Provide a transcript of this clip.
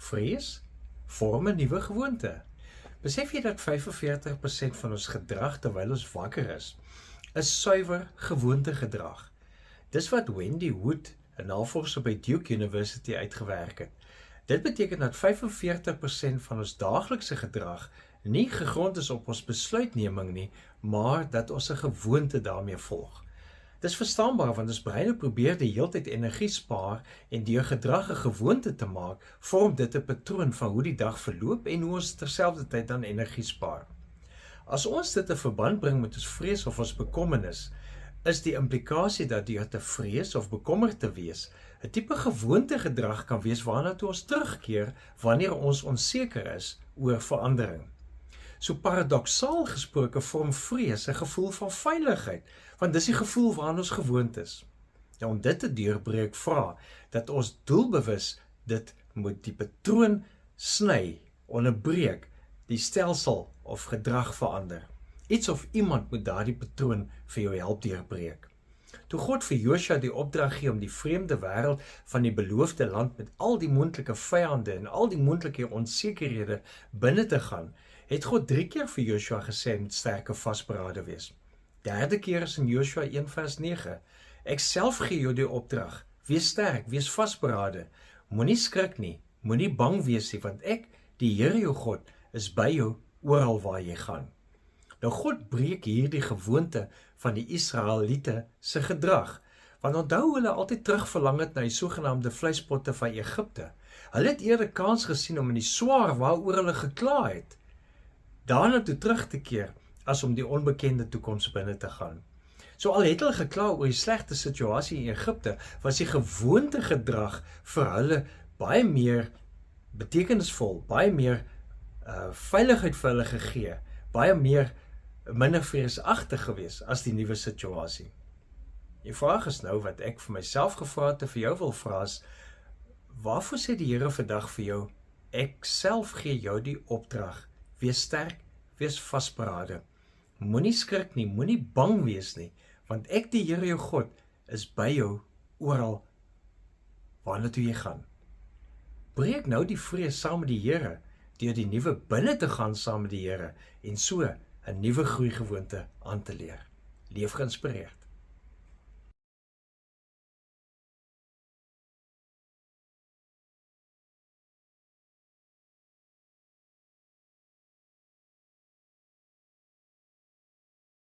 Vrees vorm 'n nuwe gewoonte. Besef jy dat 45% van ons gedrag terwyl ons wakker is suiwer gewoontegedrag. Dis wat Wendy Wood, 'n navorser by Duke University, uitgewerk het. Dit beteken dat 45% van ons daaglikse gedrag nie gegrond is op ons besluitneming nie, maar dat ons 'n gewoonte daarmee volg. Dis verstaanbaar want ons breine probeer die heeltyd energie spaar en deur gedrag 'n gewoonte te maak, vorm dit 'n patroon van hoe die dag verloop en hoe ons terselfdertyd dan energie spaar. As ons dit 'n verband bring met ons vrees of ons bekommernis, is die implikasie dat deur te vrees of bekommerd te wees, 'n tipe gewoontegedrag kan wees waarna toe ons terugkeer wanneer ons onseker is oor verandering. So paradoksaal gesproke vorm vrees 'n gevoel van veiligheid, want dis die gevoel waaraan ons gewoond is. Nou, om dit te deurbreek vra dat ons doelbewus dit moet die patroon sny, onderbreek, die stelsel of gedrag verander. Iets of iemand moet daardie patroon vir jou help deurbreek. Toe God vir Josua die opdrag gee om die vreemde wêreld van die beloofde land met al die moontlike vyande en al die moontlike onsekerhede binne te gaan, het God 3 keer vir Josua gesê hy moet sterk en vasberade wees. Derde keer is in Josua 1 vers 9. Ek self gee jou die opdrag. Wees sterk, wees vasberade. Moenie skrik nie, moenie bang wees nie, want ek, die Here jou God, is by jou oral waar jy gaan. Nou God breek hier die gewoonte van die Israeliete se gedrag, want onthou hulle altyd terugverlang het na die sogenaamde vleispotte van Egipte. Hulle het eerder kans gesien om in die swaar waaroor hulle gekla het, daarna toe terug te keer, as om die onbekende toekoms binne te gaan. So al het hulle gekla oor die slegte situasie in Egipte, was die gewoontegedrag vir hulle baie meer betekenisvol, baie meer veiligheid vir hulle gegee, baie minder vreesagtig gewees as die nuwe situasie. Die vraag is nou wat ek vir myself gevra het en vir jou wil vra is, waarvoor sê die Here vandag vir jou, ek self gee jou die opdrag, wees sterk, wees vasberade, moenie skrik nie, moenie bang wees nie, want ek die Here jou God is by jou oral waarna toe jy gaan. Breek nou die vrees saam met die Here, deur die nuwe binne te gaan saam met die Here en so 'n nuwe groeigewoonte aan te leer. Leef geïnspireerd.